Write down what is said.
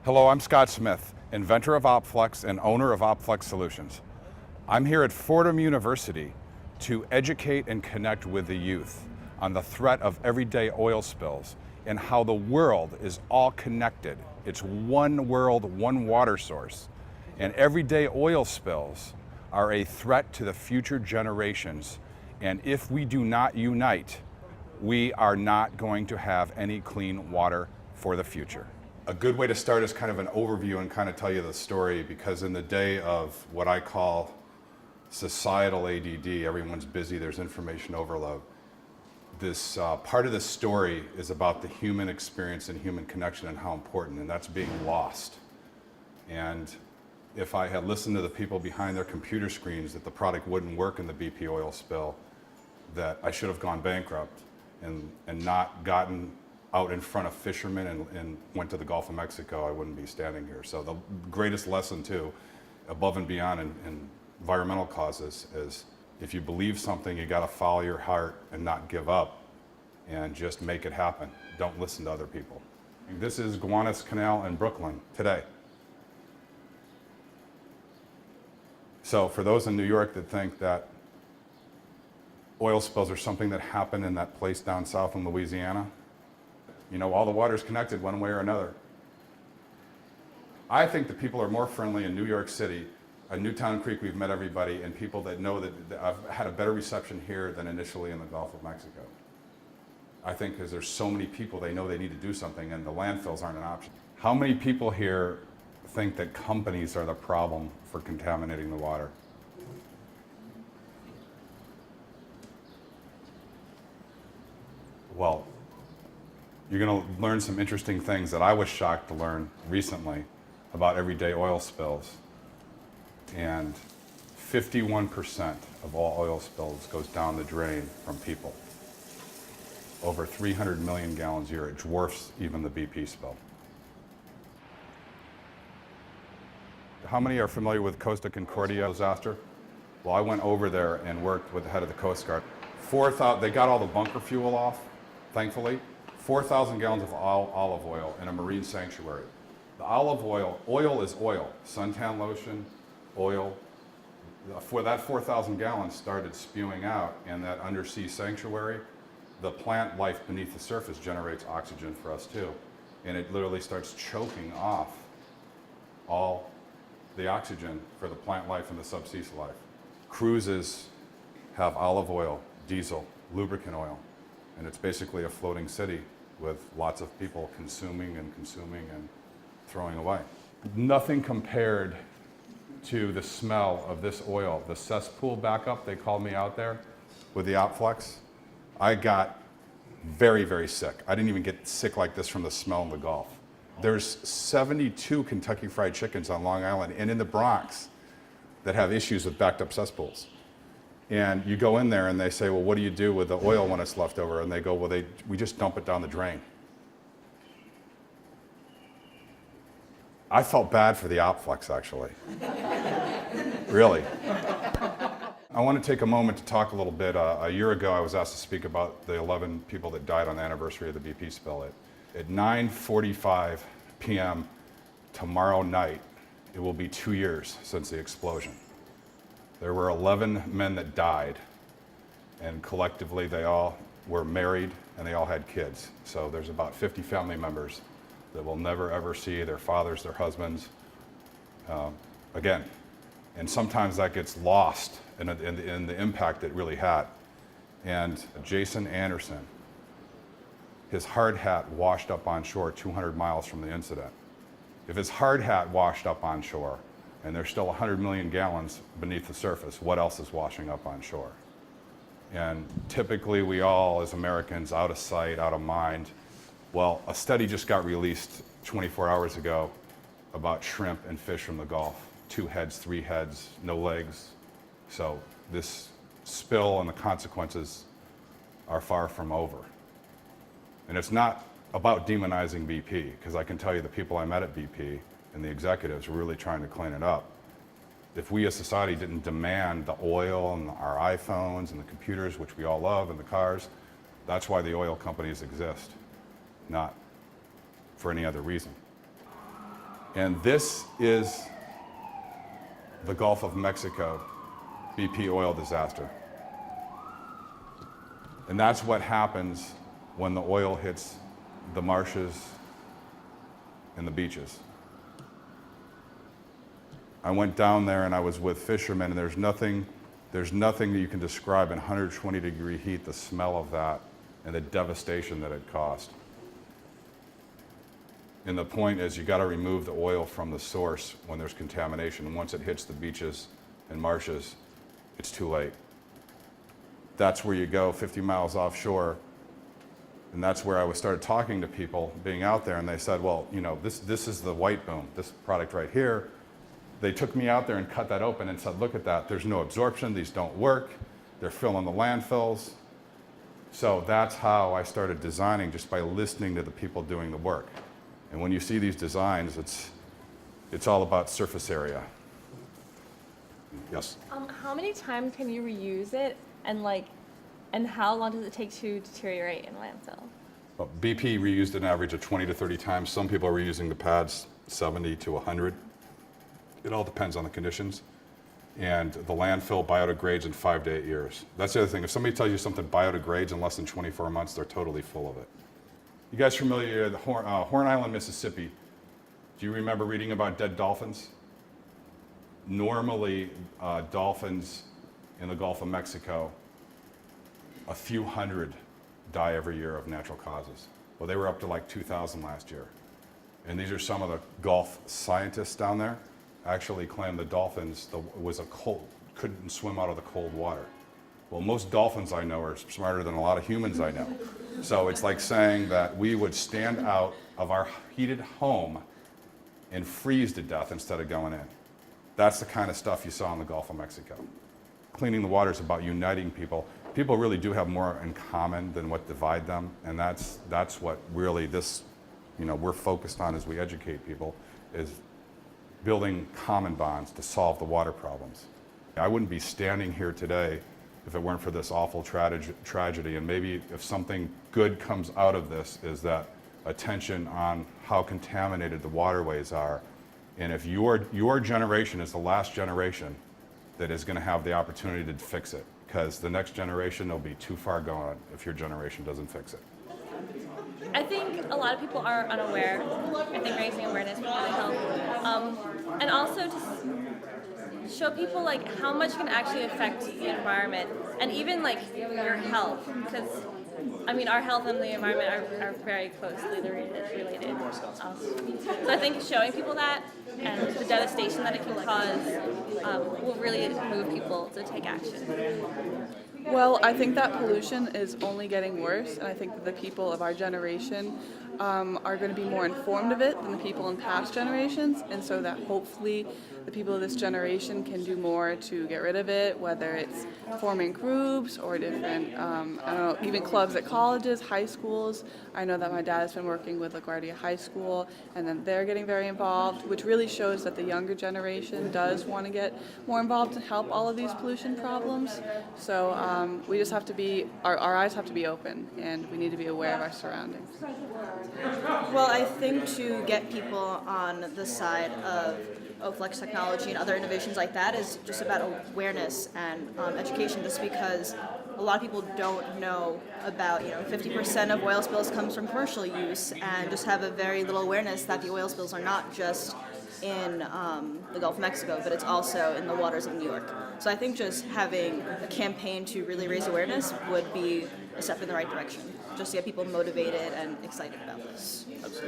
Hello, I'm Scott Smith, inventor of OPFLEX and owner of OPFLEX Solutions. I'm here at Fordham University to educate and connect with the youth on the threat of everyday oil spills and how the world is all connected. It's one world, one water source. And everyday oil spills are a threat to the future generations. And if we do not unite, we are not going to have any clean water for the future. A good way to start is kind of an overview and kind of tell you the story, because in the day of what I call societal ADD, everyone's busy, there's information overload. This part of this story is about the human experience and human connection and how important, and that's being lost. And if I had listened to the people behind their computer screens that the product wouldn't work in the BP oil spill, that I should have gone bankrupt and not gotten out in front of fishermen and went to the Gulf of Mexico, I wouldn't be standing here. So the greatest lesson too, above and beyond in environmental causes, is if you believe something, you gotta follow your heart and not give up and just make it happen. Don't listen to other people. This is Gowanus Canal in Brooklyn today. So for those in New York that think that oil spills are something that happened in that place down south in Louisiana, you know, all the water's connected one way or another. I think the people are more friendly in New York City. At Newtown Creek, we've met everybody, and people that know that I've had a better reception here than initially in the Gulf of Mexico. I think because there's so many people, they know they need to do something, and the landfills aren't an option. How many people here think that companies are the problem for contaminating the water? Well, you're going to learn some interesting things that I was shocked to learn recently about everyday oil spills. And 51% of all oil spills goes down the drain from people. Over 300 million gallons a year. It dwarfs even the BP spill. How many are familiar with Costa Concordia disaster? Well, I went over there and worked with the head of the Coast Guard. They got all the bunker fuel off, thankfully. 4,000 gallons of olive oil in a marine sanctuary. The olive oil is oil, suntan lotion, oil. For that 4,000 gallons started spewing out in that undersea sanctuary, the plant life beneath the surface generates oxygen for us too. And it literally starts choking off all the oxygen for the plant life and the subsea life. Cruises have olive oil, diesel, lubricant oil. And it's basically a floating city with lots of people consuming and throwing away. Nothing compared to the smell of this oil. The cesspool backup, they called me out there with the OPFLEX. I got very, very sick. I didn't even get sick like this from the smell in the Gulf. There's 72 Kentucky Fried Chickens on Long Island and in the Bronx that have issues with backed up cesspools. And you go in there and they say, well, what do you do with the oil when it's left over? And they go, well, we just dump it down the drain. I felt bad for the OPFLEX, actually. Really. I want to take a moment to talk a little bit. A year ago, I was asked to speak about the 11 people that died on the anniversary of the BP spill. At 9:45 p.m. tomorrow night, it will be 2 years since the explosion. There were 11 men that died, and collectively they all were married and they all had kids. So there's about 50 family members that will never ever see their fathers, their husbands again. And sometimes that gets lost in the impact it really had. And Jason Anderson, his hard hat washed up on shore 200 miles from the incident. If his hard hat washed up on shore, and there's still 100 million gallons beneath the surface, what else is washing up on shore? And typically we all, as Americans, out of sight, out of mind. Well, a study just got released 24 hours ago about shrimp and fish from the Gulf. 2 heads, 3 heads, no legs. So this spill and the consequences are far from over. And it's not about demonizing BP, because I can tell you the people I met at BP and the executives were really trying to clean it up. If we as society didn't demand the oil and our iPhones and the computers, which we all love, and the cars, that's why the oil companies exist, not for any other reason. And this is the Gulf of Mexico BP oil disaster. And that's what happens when the oil hits the marshes and the beaches. I went down there and I was with fishermen, and there's nothing that you can describe in 120-degree heat, the smell of that and the devastation that it caused. And the point is, you got to remove the oil from the source when there's contamination. And once it hits the beaches and marshes, it's too late. That's where you go 50 miles offshore. And that's where I started talking to people being out there, and they said, well, you know, this is the white boom, this product right here. They took me out there and cut that open and said, look at that, there's no absorption, these don't work, they're filling the landfills. So that's how I started designing, just by listening to the people doing the work. And when you see these designs, it's all about surface area. Yes? How many times can you reuse it, and how long does it take to deteriorate in landfill? Well, BP reused an average of 20 to 30 times. Some people are reusing the pads 70 to 100. It all depends on the conditions. And the landfill biodegrades in 5 to 8 years. That's the other thing. If somebody tells you something biodegrades in less than 24 months, they're totally full of it. You guys familiar with Horn Island, Mississippi? Do you remember reading about dead dolphins? Normally, dolphins in the Gulf of Mexico, a few hundred die every year of natural causes. Well, they were up to like 2,000 last year. And these are some of the Gulf scientists down there actually claim the dolphins couldn't swim out of the cold water. Well, most dolphins I know are smarter than a lot of humans I know. So it's like saying that we would stand out of our heated home and freeze to death instead of going in. That's the kind of stuff you saw in the Gulf of Mexico. Cleaning the water is about uniting people. People really do have more in common than what divide them, and that's what really we're focused on as we educate people, is building common bonds to solve the water problems. I wouldn't be standing here today if it weren't for this awful tragedy, and maybe if something good comes out of this is that attention on how contaminated the waterways are, and if your generation is the last generation that is going to have the opportunity to fix it, because the next generation will be too far gone if your generation doesn't fix it. I think a lot of people are unaware. I think raising awareness will really help. And also to show people how much can actually affect the environment, and even your health, because our health and the environment are very closely related. So I think showing people that and the devastation that it can cause will really move people to take action. Well, I think that pollution is only getting worse, and I think that the people of our generation are going to be more informed of it than the people in past generations, and so that hopefully the people of this generation can do more to get rid of it, whether it's forming groups or different, even clubs at colleges, high schools. I know that my dad has been working with LaGuardia High School, and then they're getting very involved, which really shows that the younger generation does want to get more involved to help all of these pollution problems. So we just have to be, our eyes have to be open, and we need to be aware of our surroundings. Well, I think to get people on the side of OPFLEX technology and other innovations like that is just about awareness and education, just because a lot of people don't know about, 50% of oil spills comes from commercial use, and just have a very little awareness that the oil spills are not just in the Gulf of Mexico, but it's also in the waters of New York. So I think just having a campaign to really raise awareness would be a step in the right direction, just to get people motivated and excited about this. Absolutely.